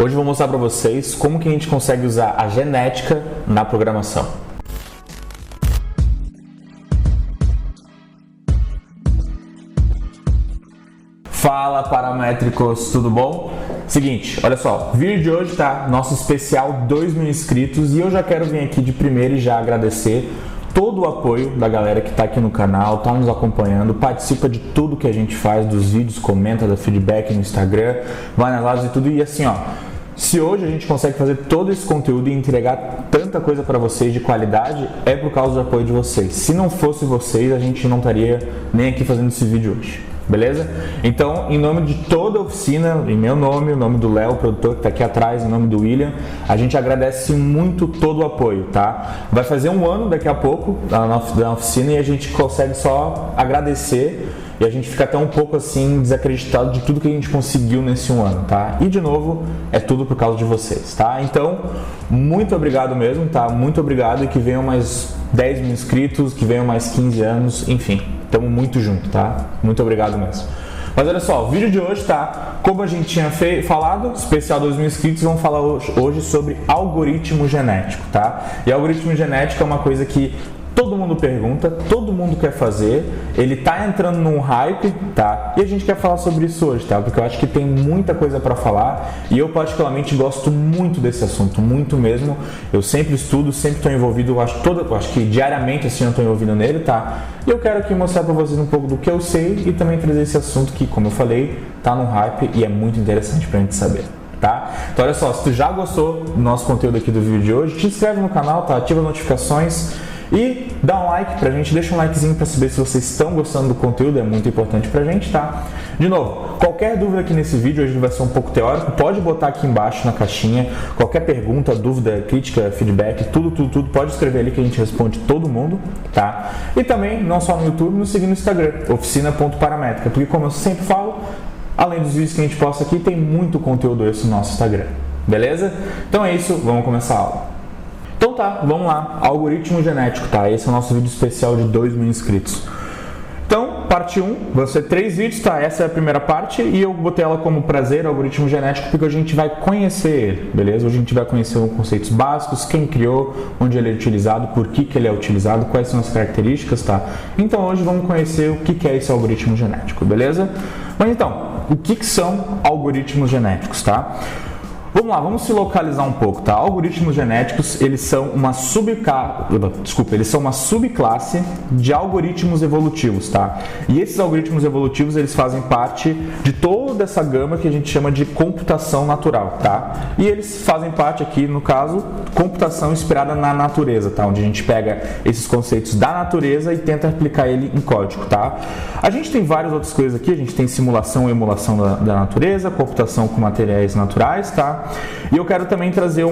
Hoje eu vou mostrar para vocês como que a gente consegue usar a genética na programação. Fala paramétricos, tudo bom? Seguinte, olha só, o vídeo de hoje tá nosso especial 2.000 inscritos e eu já quero vir aqui de primeiro e já agradecer todo o apoio da galera que está aqui no canal, está nos acompanhando, participa de tudo que a gente faz, dos vídeos, comenta, dá feedback no Instagram, vai nas lives e tudo. E assim, ó, se hoje a gente consegue fazer todo esse conteúdo e entregar tanta coisa para vocês de qualidade, é por causa do apoio de vocês. Se não fosse vocês, a gente não estaria nem aqui fazendo esse vídeo hoje. Beleza? Então, em nome de toda a oficina, em meu nome, o nome do Léo, produtor que está aqui atrás, em nome do William, a gente agradece muito todo o apoio, tá? Vai fazer um ano daqui a pouco da oficina e a gente consegue só agradecer e a gente fica até um pouco assim desacreditado de tudo que a gente conseguiu nesse um ano, tá? E de novo, é tudo por causa de vocês, tá? Então, muito obrigado mesmo, tá? Muito obrigado e que venham mais 10.000 inscritos, que venham mais 15 anos, enfim. Estamos muito junto, tá? Muito obrigado mesmo. Mas olha só, o vídeo de hoje tá, como a gente tinha falado, especial 2.000 inscritos, vamos falar hoje sobre algoritmo genético, tá? E algoritmo genético é uma coisa que todo mundo pergunta, todo mundo quer fazer, ele tá entrando num hype, tá? E a gente quer falar sobre isso hoje, tá? Porque eu acho que tem muita coisa para falar e eu particularmente gosto muito desse assunto, muito mesmo. Eu sempre estudo, sempre estou envolvido, eu acho que diariamente assim eu estou envolvido nele, tá? E eu quero aqui mostrar para vocês um pouco do que eu sei e também trazer esse assunto que, como eu falei, tá num hype e é muito interessante pra gente saber. Tá? Então olha só, se tu já gostou do nosso conteúdo aqui do vídeo de hoje, te inscreve no canal, tá? Ativa as notificações e dá um like pra gente, deixa um likezinho pra saber se vocês estão gostando do conteúdo, é muito importante pra gente, tá? De novo, qualquer dúvida aqui nesse vídeo, hoje vai ser um pouco teórico, pode botar aqui embaixo na caixinha, qualquer pergunta, dúvida, crítica, feedback, tudo, pode escrever ali que a gente responde todo mundo, tá? E também, não só no YouTube, nos seguir no Instagram, oficina.paramétrica, porque como eu sempre falo, além dos vídeos que a gente posta aqui, tem muito conteúdo esse no nosso Instagram, beleza? Então é isso, vamos começar a aula. Então tá, vamos lá, algoritmo genético, tá? Esse é o nosso vídeo especial de 2.000 inscritos. Então, parte 1, vão ser 3 vídeos, tá? Essa é a primeira parte e eu botei ela como prazer, algoritmo genético, porque hoje a gente vai conhecer ele, beleza? Hoje a gente vai conhecer os conceitos básicos, quem criou, onde ele é utilizado, por que ele é utilizado, quais são as características, tá? Então hoje vamos conhecer o que é esse algoritmo genético, beleza? Mas então, o que são algoritmos genéticos, tá? Vamos lá, vamos se localizar um pouco, tá? Algoritmos genéticos, eles são uma subclasse de algoritmos evolutivos, tá? E esses algoritmos evolutivos, eles fazem parte de toda essa gama que a gente chama de computação natural, tá? E eles fazem parte aqui, no caso, computação inspirada na natureza, tá? Onde a gente pega esses conceitos da natureza e tenta aplicar ele em código, tá? A gente tem várias outras coisas aqui, a gente tem simulação e emulação da natureza, computação com materiais naturais, tá? E eu quero também trazer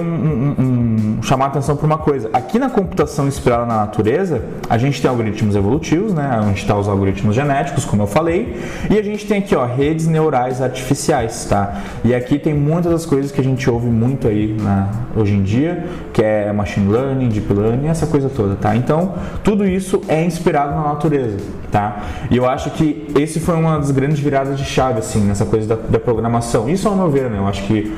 chamar a atenção para uma coisa. Aqui na computação inspirada na natureza, a gente tem algoritmos evolutivos, né? A gente está os algoritmos genéticos, como eu falei, e a gente tem aqui, ó, redes neurais artificiais, tá? E aqui tem muitas das coisas que a gente ouve muito aí hoje em dia, que é machine learning, deep learning, essa coisa toda, tá? Então, tudo isso é inspirado na natureza, tá? E eu acho que esse foi uma das grandes viradas de chave, assim, nessa coisa da programação. Isso ao meu ver, né? Eu acho que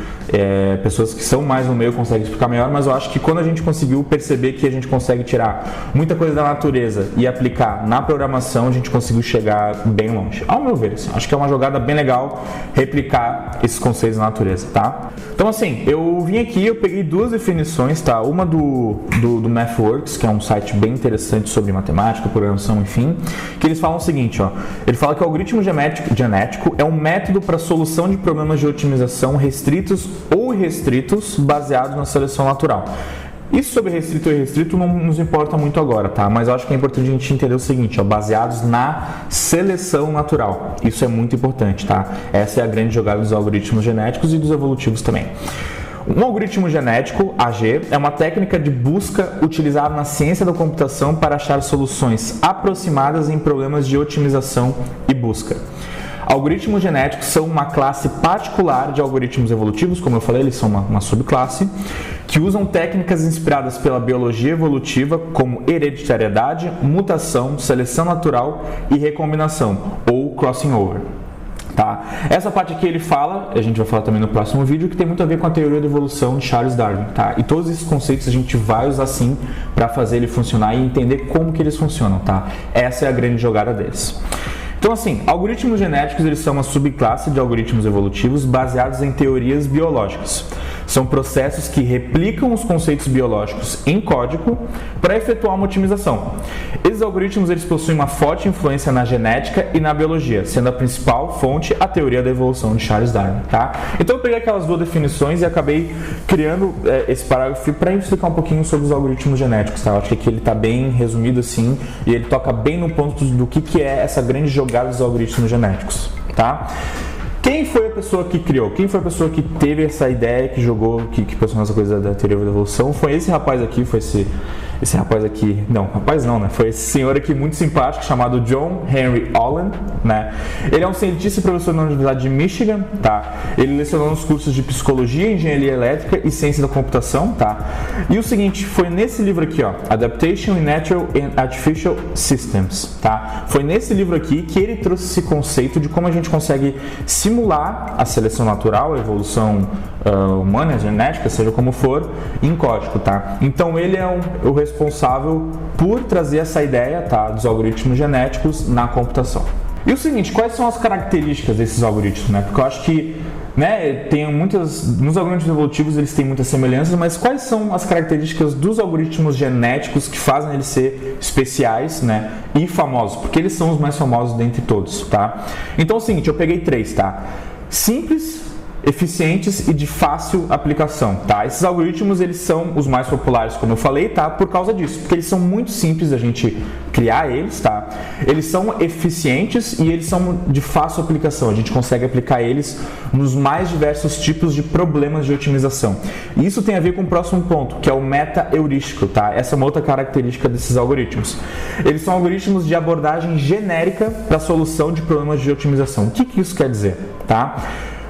pessoas que são mais no meio conseguem explicar melhor, mas eu acho que quando a gente conseguiu perceber que a gente consegue tirar muita coisa da natureza e aplicar na programação, a gente conseguiu chegar bem longe. Ao meu ver, assim, acho que é uma jogada bem legal replicar esses conceitos da natureza, tá? Então, assim, eu vim aqui, eu peguei duas definições, tá? Uma do MathWorks, que é um site bem interessante sobre matemática, programação, enfim, que eles falam o seguinte, ó. Ele fala que o algoritmo genético é um método para solução de problemas de otimização restritos ou irrestritos baseados na seleção natural. Isso sobre restrito e irrestrito não nos importa muito agora, tá? Mas eu acho que é importante a gente entender o seguinte, ó, baseados na seleção natural. Isso é muito importante, tá? Essa é a grande jogada dos algoritmos genéticos e dos evolutivos também. Um algoritmo genético, AG, é uma técnica de busca utilizada na ciência da computação para achar soluções aproximadas em problemas de otimização e busca. Algoritmos genéticos são uma classe particular de algoritmos evolutivos, como eu falei, eles são uma subclasse, que usam técnicas inspiradas pela biologia evolutiva, como hereditariedade, mutação, seleção natural e recombinação, ou crossing over. Tá? tá? Essa parte aqui ele fala, a gente vai falar também no próximo vídeo, que tem muito a ver com a teoria da evolução de Charles Darwin, tá? E todos esses conceitos a gente vai usar sim para fazer ele funcionar e entender como que eles funcionam, tá? Essa é a grande jogada deles. Então, assim, algoritmos genéticos, eles são uma subclasse de algoritmos evolutivos baseados em teorias biológicas. São processos que replicam os conceitos biológicos em código para efetuar uma otimização. Esses algoritmos eles possuem uma forte influência na genética e na biologia, sendo a principal fonte a teoria da evolução de Charles Darwin, tá? Então eu peguei aquelas duas definições e acabei criando esse parágrafo para explicar um pouquinho sobre os algoritmos genéticos, tá? Eu acho que aqui ele está bem resumido assim e ele toca bem no ponto do que é essa grande jogada dos algoritmos genéticos, tá? Quem foi a pessoa que criou? Quem foi a pessoa que teve essa ideia, que jogou, que pensou nessa coisa da teoria da evolução? Foi esse rapaz aqui, esse rapaz aqui, não, rapaz não, né? Foi esse senhor aqui muito simpático chamado John Henry Allen, né? Ele é um cientista e professor na Universidade de Michigan, tá? Ele lecionou nos cursos de psicologia, engenharia elétrica e ciência da computação, tá? E o seguinte, foi nesse livro aqui, ó, Adaptation in Natural and Artificial Systems, tá? Foi nesse livro aqui que ele trouxe esse conceito de como a gente consegue simular a seleção natural, a evolução humana, genética, seja como for, em código, tá? Então ele é o responsável por trazer essa ideia, tá, dos algoritmos genéticos na computação. E o seguinte, quais são as características desses algoritmos, né? Porque eu acho que, né, tem nos algoritmos evolutivos eles têm muitas semelhanças, mas quais são as características dos algoritmos genéticos que fazem eles ser especiais, né, e famosos? Porque eles são os mais famosos dentre todos, tá? Então é o seguinte, eu peguei 3, tá? Simples, eficientes e de fácil aplicação, tá? Esses algoritmos, eles são os mais populares, como eu falei, tá? Por causa disso, porque eles são muito simples da gente criar eles, tá? Eles são eficientes e eles são de fácil aplicação. A gente consegue aplicar eles nos mais diversos tipos de problemas de otimização. E isso tem a ver com o próximo ponto, que é o meta-heurístico, tá? Essa é uma outra característica desses algoritmos. Eles são algoritmos de abordagem genérica para a solução de problemas de otimização. O que isso quer dizer, tá?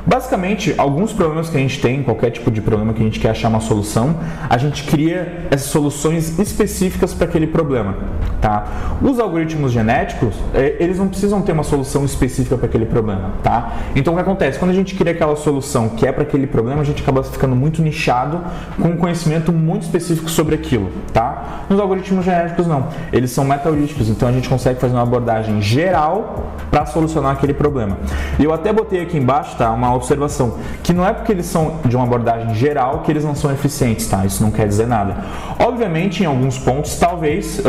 Basicamente, alguns problemas que a gente tem, qualquer tipo de problema que a gente quer achar uma solução, a gente cria essas soluções específicas para aquele problema, tá? Os algoritmos genéticos, eles não precisam ter uma solução específica para aquele problema, tá? Então, o que acontece? Quando a gente cria aquela solução que é para aquele problema, a gente acaba ficando muito nichado, com um conhecimento muito específico sobre aquilo, tá? Nos algoritmos genéticos, não. Eles são meta-heurísticos, então a gente consegue fazer uma abordagem geral para solucionar aquele problema. E eu até botei aqui embaixo, tá, uma observação, que não é porque eles são de uma abordagem geral que eles não são eficientes, tá? Isso não quer dizer nada. Obviamente, em alguns pontos, talvez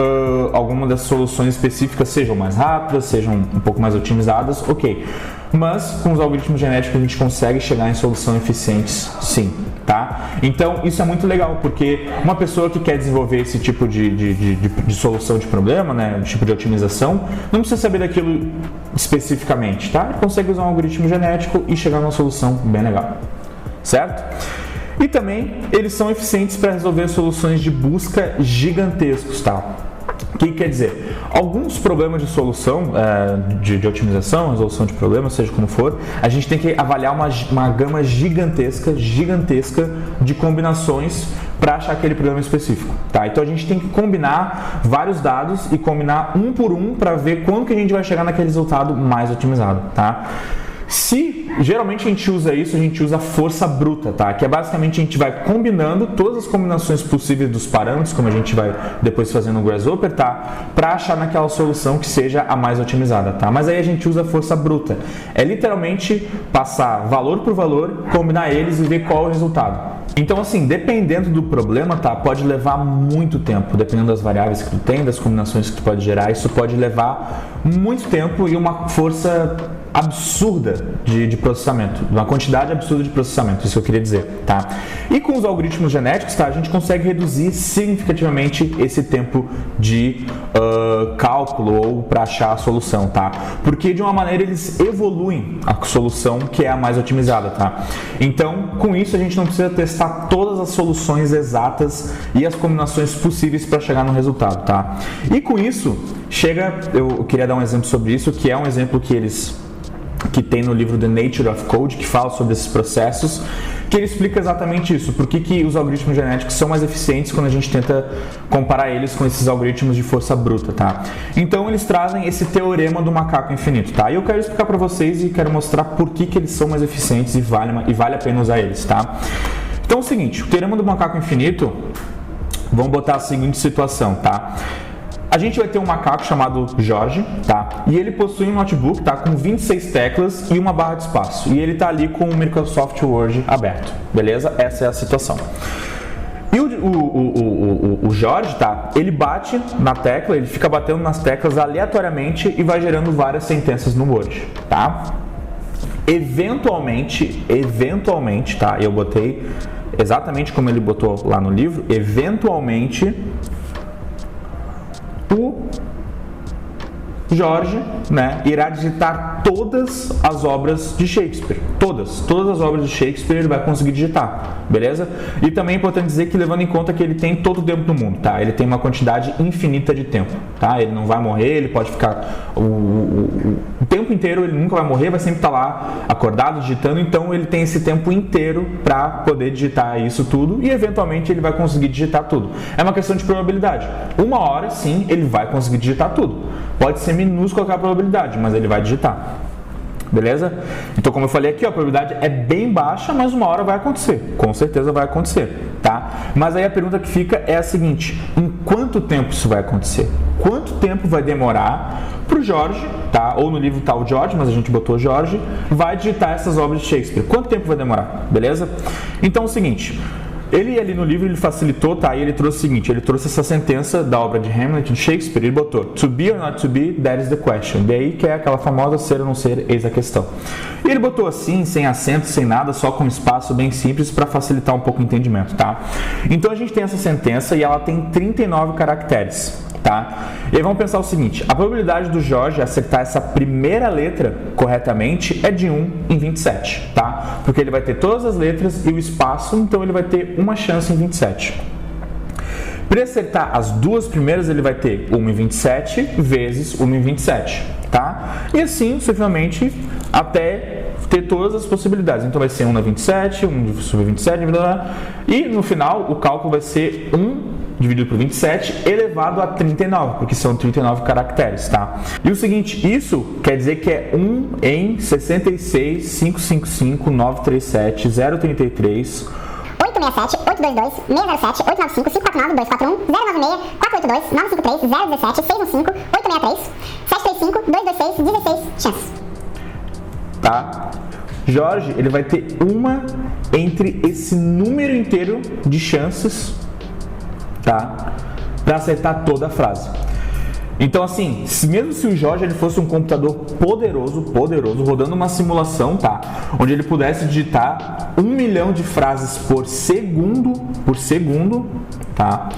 alguma das soluções específicas sejam mais rápidas, sejam um pouco mais otimizadas, ok. Mas com os algoritmos genéticos a gente consegue chegar em soluções eficientes, sim, tá? Então isso é muito legal, porque uma pessoa que quer desenvolver esse tipo de solução de problema, né, tipo de otimização, não precisa saber daquilo especificamente, tá? Ele consegue usar um algoritmo genético e chegar numa solução bem legal, certo? E também eles são eficientes para resolver soluções de busca gigantescos, tá? O que quer dizer? Alguns problemas de solução, de otimização, resolução de problemas, seja como for, a gente tem que avaliar uma gama gigantesca de combinações para achar aquele problema específico, tá? Então a gente tem que combinar vários dados e combinar um por um para ver quando que a gente vai chegar naquele resultado mais otimizado, tá? Geralmente a gente usa isso, a gente usa força bruta, tá? Que é basicamente a gente vai combinando todas as combinações possíveis dos parâmetros, como a gente vai depois fazer no Grasshopper, tá? Para achar naquela solução que seja a mais otimizada, tá? Mas aí a gente usa força bruta. É literalmente passar valor por valor, combinar eles e ver qual é o resultado. Então, assim, dependendo do problema, tá? Pode levar muito tempo, dependendo das variáveis que tu tem, das combinações que tu pode gerar, isso pode levar muito tempo e uma força absurda de processamento, uma quantidade absurda de processamento, isso eu queria dizer, tá? E com os algoritmos genéticos, tá? A gente consegue reduzir significativamente esse tempo de cálculo ou para achar a solução, tá? Porque de uma maneira eles evoluem a solução que é a mais otimizada, tá? Então, com isso a gente não precisa testar todas as soluções exatas e as combinações possíveis para chegar no resultado, tá? E com isso, eu queria dar um exemplo sobre isso, que é um exemplo que eles que tem no livro The Nature of Code, que fala sobre esses processos, que ele explica exatamente isso, por que os algoritmos genéticos são mais eficientes quando a gente tenta comparar eles com esses algoritmos de força bruta, tá? Então eles trazem esse teorema do macaco infinito, tá? E eu quero explicar para vocês e quero mostrar por que eles são mais eficientes e vale a pena usar eles, tá? Então é o seguinte, o teorema do macaco infinito, vamos botar a seguinte situação, tá? A gente vai ter um macaco chamado Jorge, tá? E ele possui um notebook, tá? Com 26 teclas e uma barra de espaço. E ele tá ali com o Microsoft Word aberto, beleza? Essa é a situação. E o Jorge, tá? Ele bate na tecla, ele fica batendo nas teclas aleatoriamente e vai gerando várias sentenças no Word, tá? Eventualmente, tá? Eu botei exatamente como ele botou lá no livro, eventualmente o Jorge, né, irá digitar todas as obras de Shakespeare. Todas as obras de Shakespeare ele vai conseguir digitar, beleza? E também é importante dizer que, levando em conta que ele tem todo o tempo do mundo, tá? Ele tem uma quantidade infinita de tempo, tá? Ele não vai morrer, ele pode ficar o tempo inteiro, ele nunca vai morrer, vai sempre estar lá acordado, digitando, então ele tem esse tempo inteiro para poder digitar isso tudo e eventualmente ele vai conseguir digitar tudo. É uma questão de probabilidade. Uma hora, sim, ele vai conseguir digitar tudo. Pode ser minúscula a probabilidade, mas ele vai digitar. Beleza? Então, como eu falei aqui, ó, a probabilidade é bem baixa, mas uma hora vai acontecer. Com certeza vai acontecer, tá? Mas aí a pergunta que fica é a seguinte: em quanto tempo isso vai acontecer? Quanto tempo vai demorar para o Jorge, tá? Ou no livro tá o George, mas a gente botou Jorge, vai digitar essas obras de Shakespeare? Quanto tempo vai demorar? Beleza? Então, é o seguinte. Ele ali no livro ele facilitou, tá? E ele trouxe o seguinte, ele trouxe essa sentença da obra de Hamlet de Shakespeare, ele botou to be or not to be, that is the question. Daí que é aquela famosa ser ou não ser, eis a questão. E ele botou assim, sem acento, sem nada, só com espaço bem simples para facilitar um pouco o entendimento, tá? Então a gente tem essa sentença e ela tem 39 caracteres. Tá? E aí vamos pensar o seguinte, a probabilidade do Jorge acertar essa primeira letra corretamente é de 1 em 27, tá? Porque ele vai ter todas as letras e o espaço, então ele vai ter uma chance em 27. Para acertar as duas primeiras, ele vai ter 1 em 27 vezes 1 em 27, tá? E assim, sucessivamente, até ter todas as possibilidades. Então vai ser 1 na 27, 1 sobre 27, blá, blá, e no final o cálculo vai ser 1 dividido por 27 elevado a 39, porque são 39 caracteres, tá? E o seguinte, isso quer dizer que é 1 em 66, 555, 937, 033, 867, 822, 607, 895, 549, 241, 096, 482, 953, 017, 615, 863, 735, 226, 16 chances. Tá? Jorge, ele vai ter uma entre esse número inteiro de chances, tá? Para acertar toda a frase. Então, assim, mesmo se o Jorge ele fosse um computador poderoso, rodando uma simulação, tá? Onde ele pudesse digitar 1 milhão de frases por segundo, tá?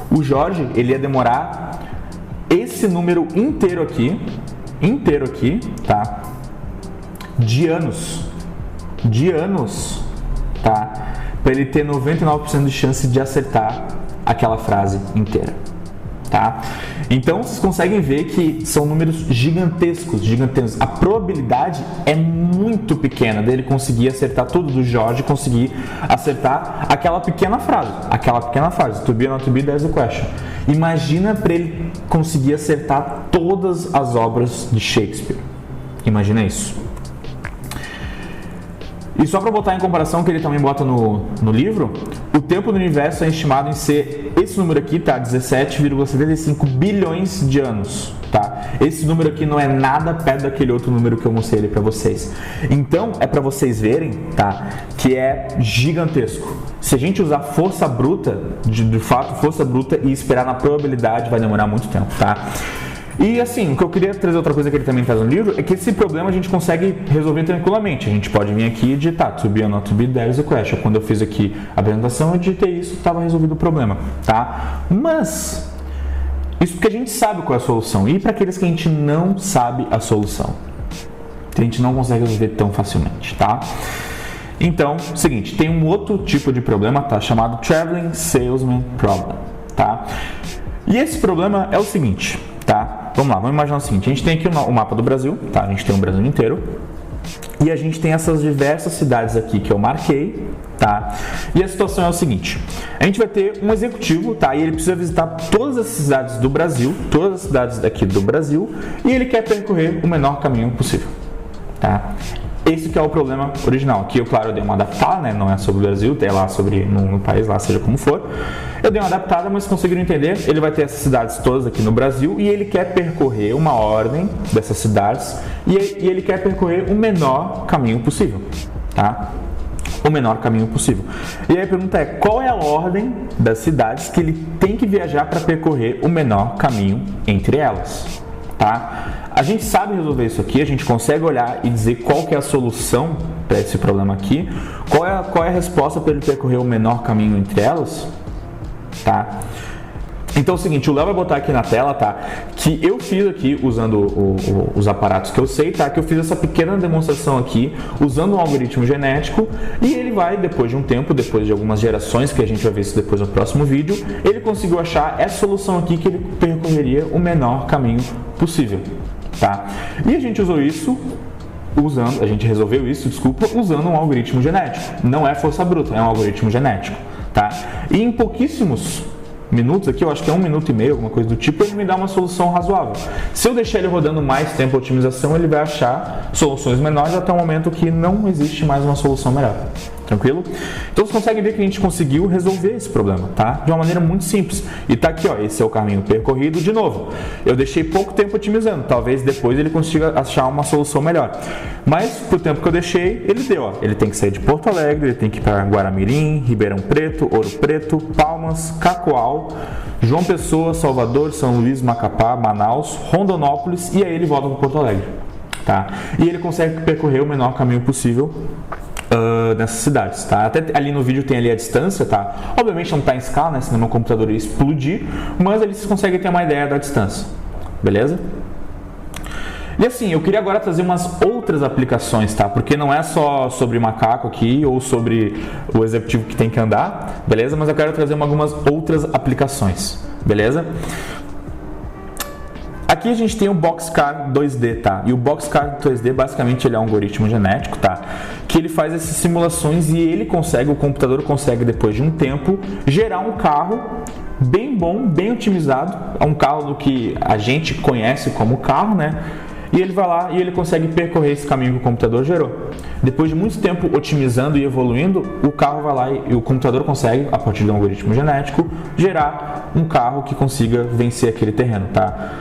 O Jorge, ele ia demorar esse número inteiro aqui, tá? De anos, tá? Para ele ter 99% de chance de acertar aquela frase inteira, tá? Então vocês conseguem ver que são números gigantescos. A probabilidade é muito pequena dele conseguir acertar tudo, do Jorge conseguir acertar aquela pequena frase, to be or not to be, there's the question. Imagina para ele conseguir acertar todas as obras de Shakespeare. Imagina isso. E só para botar em comparação, que ele também bota no livro, o tempo do universo é estimado em ser esse número aqui, tá? 17,75 bilhões de anos, tá? Esse número aqui não é nada perto daquele outro número que eu mostrei ali para vocês. Então, é para vocês verem, tá? Que é gigantesco. Se a gente usar força bruta, de fato, força bruta e esperar na probabilidade, vai demorar muito tempo, tá? E assim, o que eu queria trazer, outra coisa que ele também traz no livro, é que esse problema a gente consegue resolver tranquilamente. A gente pode vir aqui e digitar to be or not to be, there is a question. Quando eu fiz aqui a apresentação, eu digitei isso, estava resolvido o problema, tá? Mas, isso porque a gente sabe qual é a solução. E para aqueles que a gente não sabe a solução, que a gente não consegue resolver tão facilmente, tá? Então, seguinte, tem um outro tipo de problema, tá? Chamado Traveling Salesman Problem, tá? E esse problema é o seguinte, tá? Vamos lá, vamos imaginar o seguinte, a gente tem aqui o mapa do Brasil, tá? A gente tem o Brasil inteiro. E a gente tem essas diversas cidades aqui que eu marquei, tá? E a situação é o seguinte, a gente vai ter um executivo, tá? E ele precisa visitar todas as cidades do Brasil, todas as cidades daqui do Brasil, e ele quer percorrer o menor caminho possível, tá? Esse que é o problema original. Aqui, claro, eu dei uma adaptada, né? Não é sobre o Brasil, tem lá sobre no país, lá seja como for. Eu dei uma adaptada, mas conseguiram entender, ele vai ter essas cidades todas aqui no Brasil e ele quer percorrer uma ordem dessas cidades e ele quer percorrer o menor caminho possível, tá? O menor caminho possível. E aí a pergunta é, qual é a ordem das cidades que ele tem que viajar para percorrer o menor caminho entre elas, tá? A gente sabe resolver isso aqui, a gente consegue olhar e dizer qual que é a solução para esse problema aqui, qual é a resposta para ele percorrer o menor caminho entre elas, tá? Então é o seguinte, o Léo vai botar aqui na tela, tá? Que eu fiz aqui usando os aparatos que eu sei, tá? Que eu fiz essa pequena demonstração aqui usando um algoritmo genético e ele vai, depois de um tempo, depois de algumas gerações, que a gente vai ver isso depois no próximo vídeo, ele conseguiu achar essa solução aqui que ele percorreria o menor caminho possível, tá? E a gente usou isso a gente resolveu isso, desculpa, usando um algoritmo genético. Não é força bruta, é um algoritmo genético, tá? E em pouquíssimos minutos aqui, eu acho que é 1 minuto e meio, alguma coisa do tipo, ele me dá uma solução razoável. Se eu deixar ele rodando mais tempo a otimização, ele vai achar soluções menores até o momento que não existe mais uma solução melhor. Tranquilo? Então você consegue ver que a gente conseguiu resolver esse problema, tá? De uma maneira muito simples. E tá aqui, ó, esse é o caminho percorrido. De novo, eu deixei pouco tempo otimizando, talvez depois ele consiga achar uma solução melhor. Mas, pro tempo que eu deixei, ele deu, ó. Ele tem que sair de Porto Alegre, ele tem que ir para Guaramirim, Ribeirão Preto, Ouro Preto, Palmas, Cacoal, João Pessoa, Salvador, São Luís, Macapá, Manaus, Rondonópolis e aí ele volta para Porto Alegre, tá? E ele consegue percorrer o menor caminho possível nessas cidades, tá? Até ali no vídeo tem ali a distância, tá? Obviamente não está em escala, né? Senão meu computador ia explodir, mas ali vocês conseguem ter uma ideia da distância, beleza? E assim, eu queria agora trazer umas outras aplicações, tá? Porque não é só sobre macaco aqui ou sobre o executivo que tem que andar, beleza? Mas eu quero trazer algumas outras aplicações, beleza? Aqui a gente tem o Boxcar 2D, tá? E o Boxcar 2D basicamente ele é um algoritmo genético, tá? Que ele faz essas simulações e o computador consegue depois de um tempo gerar um carro bem bom, bem otimizado, é um carro do que a gente conhece como carro, né? E ele vai lá e ele consegue percorrer esse caminho que o computador gerou. Depois de muito tempo otimizando e evoluindo, o carro vai lá e o computador consegue, a partir de um algoritmo genético, gerar um carro que consiga vencer aquele terreno, tá?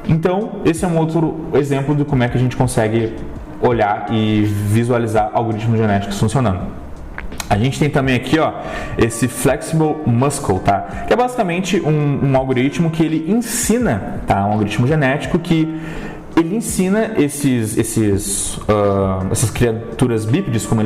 Então, esse é um outro exemplo de como é que a gente consegue olhar e visualizar algoritmos genéticos funcionando. A gente tem também aqui, ó, esse Flexible Muscle, tá? Que é basicamente um algoritmo que ele ensina, tá? Um algoritmo genético que ele ensina essas criaturas bípedes, como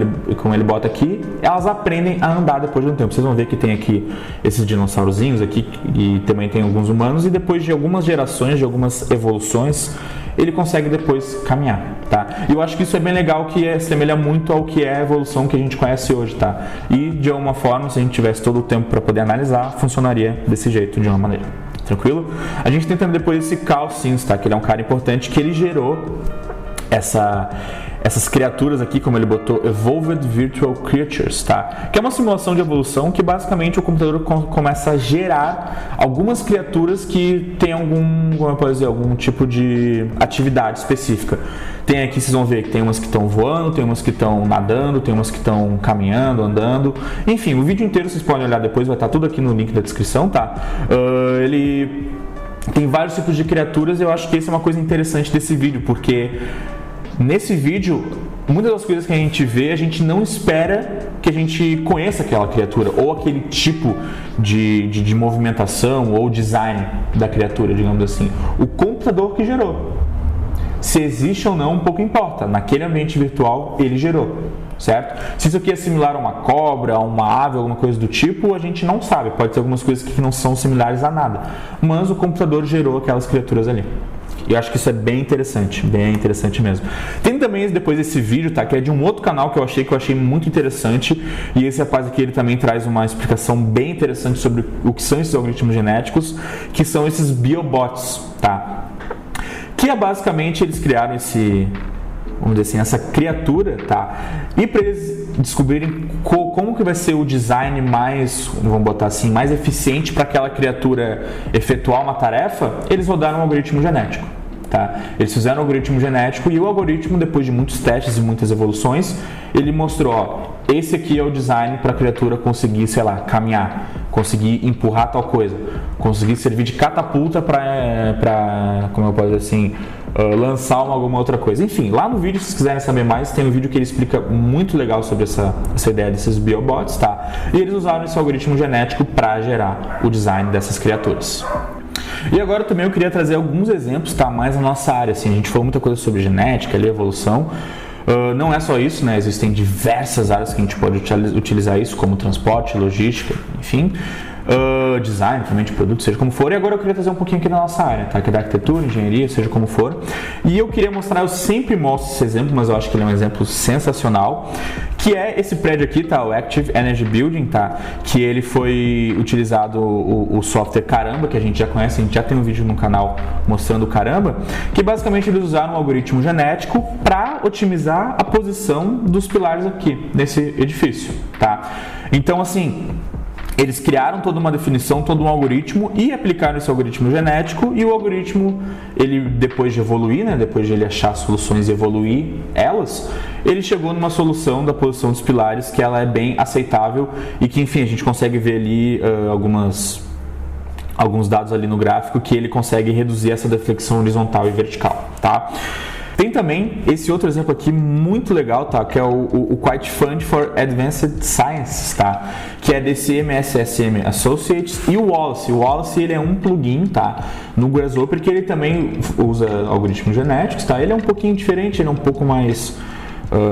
ele bota aqui, elas aprendem a andar depois de um tempo. Vocês vão ver que tem aqui esses dinossaurozinhos aqui e também tem alguns humanos e depois de algumas gerações, de algumas evoluções, ele consegue depois caminhar, tá? E eu acho que isso é bem legal, que assemelha muito ao que é a evolução que a gente conhece hoje, tá? E de alguma forma, se a gente tivesse todo o tempo para poder analisar, funcionaria desse jeito, de uma maneira. Tranquilo? A gente tem também depois esse Carl Sims, tá? Que ele é um cara importante que ele gerou essas criaturas aqui, como ele botou, Evolved Virtual Creatures, tá? Que é uma simulação de evolução que basicamente o computador começa a gerar algumas criaturas que tem algum tipo de atividade específica. Tem aqui, vocês vão ver que tem umas que estão voando, tem umas que estão nadando, tem umas que estão caminhando, andando. Enfim, o vídeo inteiro vocês podem olhar depois, vai estar tudo aqui no link da descrição, tá? Ele tem vários tipos de criaturas e eu acho que essa é uma coisa interessante desse vídeo, porque nesse vídeo, muitas das coisas que a gente vê, a gente não espera que a gente conheça aquela criatura ou aquele tipo de movimentação ou design da criatura, digamos assim. O computador que gerou. Se existe ou não, pouco importa. Naquele ambiente virtual, ele gerou, certo? Se isso aqui é similar a uma cobra, a uma ave, alguma coisa do tipo, a gente não sabe. Pode ter algumas coisas que não são similares a nada. Mas o computador gerou aquelas criaturas ali. E eu acho que isso é bem interessante mesmo. Tem também depois esse vídeo, tá? Que é de um outro canal que eu achei muito interessante. E esse rapaz aqui, ele também traz uma explicação bem interessante sobre o que são esses algoritmos genéticos, que são esses biobots, tá? Que é basicamente, eles criaram vamos dizer assim, essa criatura, tá? E para eles descobrirem como que vai ser o design mais, vamos botar assim, mais eficiente para aquela criatura efetuar uma tarefa, eles rodaram um algoritmo genético. Tá? Eles fizeram um algoritmo genético e o algoritmo, depois de muitos testes e muitas evoluções, ele mostrou, ó, esse aqui é o design para a criatura conseguir, sei lá, caminhar, conseguir empurrar tal coisa, conseguir servir de catapulta para como eu posso dizer assim, lançar alguma outra coisa. Enfim, lá no vídeo, se vocês quiserem saber mais, tem um vídeo que ele explica muito legal sobre essa ideia desses biobots, tá? E eles usaram esse algoritmo genético para gerar o design dessas criaturas. E agora também eu queria trazer alguns exemplos, tá, mais na nossa área, assim, a gente falou muita coisa sobre genética, evolução, não é só isso, né, existem diversas áreas que a gente pode utilizar isso, como transporte, logística, enfim, design também de produtos, seja como for. E agora eu queria trazer um pouquinho aqui da nossa área, tá, que é da arquitetura, engenharia, seja como for, e eu queria mostrar, eu sempre mostro esse exemplo, mas eu acho que ele é um exemplo sensacional, que é esse prédio aqui, tá, o Active Energy Building, tá, que ele foi utilizado o software Caramba, que a gente já conhece, a gente já tem um vídeo no canal mostrando o Caramba, que basicamente eles usaram um algoritmo genético para otimizar a posição dos pilares aqui, nesse edifício, tá. Então, assim, eles criaram toda uma definição, todo um algoritmo e aplicaram esse algoritmo genético, e o algoritmo, ele depois de evoluir, né, depois de ele achar soluções e evoluir elas, ele chegou numa solução da posição dos pilares que ela é bem aceitável e que, enfim, a gente consegue ver ali alguns dados ali no gráfico que ele consegue reduzir essa deflexão horizontal e vertical, tá? Tem também esse outro exemplo aqui muito legal, tá? Que é o Quite Fund for Advanced Sciences, tá? Que é desse MSSM Associates e o Wallace. O Wallace, ele é um plugin, tá? No Grasshopper, que ele também usa algoritmos genéticos, tá? Ele é um pouquinho diferente, ele é um pouco mais,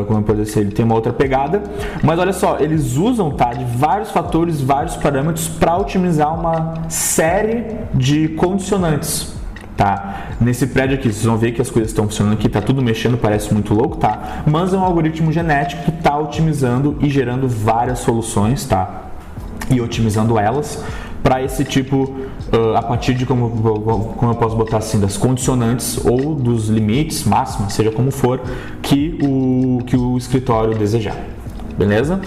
como pode ser, ele tem uma outra pegada, mas olha só, eles usam, tá, de vários fatores, vários parâmetros para otimizar uma série de condicionantes. Tá? Nesse prédio aqui, vocês vão ver que as coisas estão funcionando aqui, tá tudo mexendo, parece muito louco, tá? Mas é um algoritmo genético que está otimizando e gerando várias soluções, tá? E otimizando elas para esse tipo, a partir de como eu posso botar assim, das condicionantes ou dos limites máximos, seja como for, que o escritório desejar, beleza?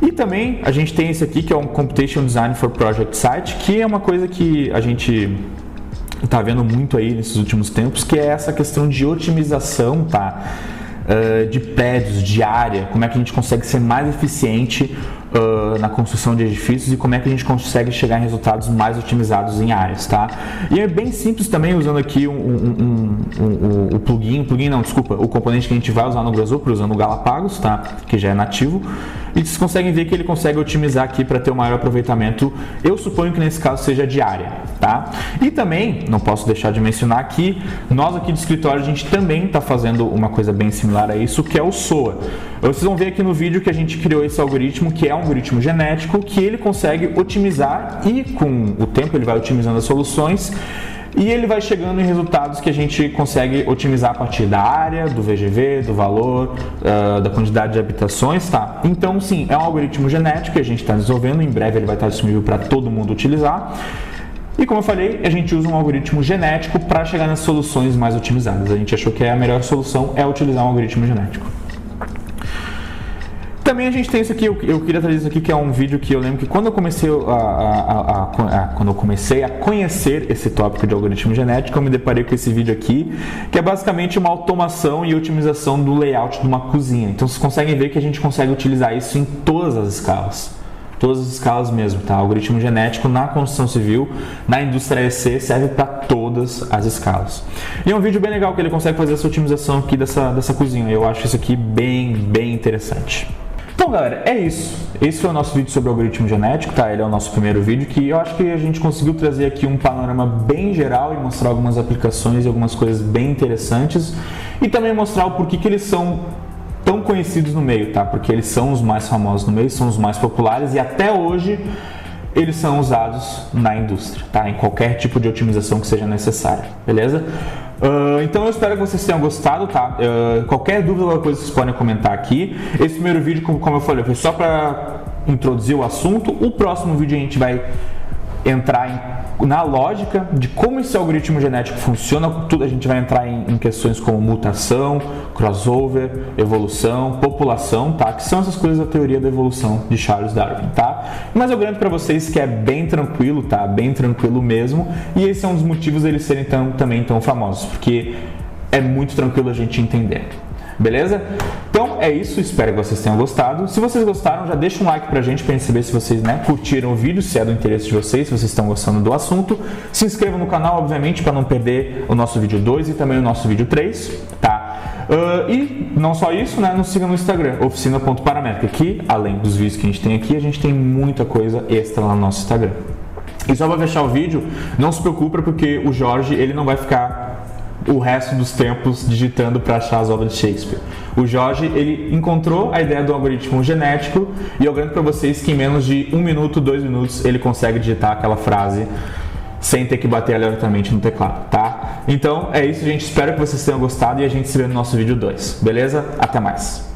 E também a gente tem esse aqui que é um Computation Design for Project Site, que é uma coisa que a gente está vendo muito aí nesses últimos tempos, que é essa questão de otimização, tá? De prédios, de área, como é que a gente consegue ser mais eficiente na construção de edifícios e como é que a gente consegue chegar em resultados mais otimizados em áreas, tá? E é bem simples também, usando aqui o o componente que a gente vai usar no Grasshopper, usando o Galapagos, tá? Que já é nativo. E vocês conseguem ver que ele consegue otimizar aqui para ter o maior aproveitamento. Eu suponho que nesse caso seja de área, tá? E também, não posso deixar de mencionar que nós aqui do escritório, a gente também está fazendo uma coisa bem similar a isso, que é o SOA. Vocês vão ver aqui no vídeo que a gente criou esse algoritmo, que é um algoritmo genético, que ele consegue otimizar e com o tempo ele vai otimizando as soluções e ele vai chegando em resultados que a gente consegue otimizar a partir da área, do VGV, do valor, da quantidade de habitações, tá? Então, sim, é um algoritmo genético que a gente está desenvolvendo, em breve ele vai estar disponível para todo mundo utilizar. E como eu falei, a gente usa um algoritmo genético para chegar nas soluções mais otimizadas. A gente achou que a melhor solução é utilizar um algoritmo genético. Também a gente tem isso aqui, eu queria trazer isso aqui, que é um vídeo que eu lembro que quando eu comecei a conhecer esse tópico de algoritmo genético, eu me deparei com esse vídeo aqui, que é basicamente uma automação e otimização do layout de uma cozinha. Então vocês conseguem ver que a gente consegue utilizar isso em todas as escalas. Todas as escalas mesmo, tá? O algoritmo genético na construção civil, na indústria EC, serve para todas as escalas. E é um vídeo bem legal que ele consegue fazer essa otimização aqui dessa cozinha. Eu acho isso aqui bem interessante. Então, galera, é isso. Esse foi o nosso vídeo sobre o algoritmo genético, tá? Ele é o nosso primeiro vídeo, que eu acho que a gente conseguiu trazer aqui um panorama bem geral e mostrar algumas aplicações e algumas coisas bem interessantes e também mostrar o porquê que eles são tão conhecidos no meio, tá? Porque eles são os mais famosos no meio, são os mais populares e até hoje eles são usados na indústria, tá? Em qualquer tipo de otimização que seja necessária, beleza? Então eu espero que vocês tenham gostado, tá? Qualquer dúvida, qualquer coisa, vocês podem comentar aqui. Esse primeiro vídeo, como eu falei, foi só para introduzir o assunto. O próximo vídeo a gente vai entrar na lógica de como esse algoritmo genético funciona. Tudo a gente vai entrar em questões como mutação, crossover, evolução, população, tá? Que são essas coisas da teoria da evolução de Charles Darwin, tá? Mas eu garanto para vocês que é bem tranquilo, tá? Bem tranquilo mesmo. E esse é um dos motivos deles serem também tão famosos, porque é muito tranquilo a gente entender. Beleza? Então é isso, espero que vocês tenham gostado. Se vocês gostaram, já deixa um like pra gente saber se vocês curtiram o vídeo, se é do interesse de vocês, se vocês estão gostando do assunto. Se inscrevam no canal, obviamente, para não perder o nosso vídeo 2 e também o nosso vídeo 3, tá? E não só isso, né? Nos siga no Instagram, oficina.paramétrica, que além dos vídeos que a gente tem aqui, a gente tem muita coisa extra lá no nosso Instagram. E só para fechar o vídeo, não se preocupe porque o Jorge, ele não vai ficar o resto dos tempos digitando para achar as obras de Shakespeare. O Jorge, ele encontrou a ideia do algoritmo genético e eu garanto para vocês que em menos de 1 minuto, 2 minutos, ele consegue digitar aquela frase sem ter que bater aleatoriamente no teclado, tá? Então é isso, gente. Espero que vocês tenham gostado e a gente se vê no nosso vídeo 2, beleza? Até mais!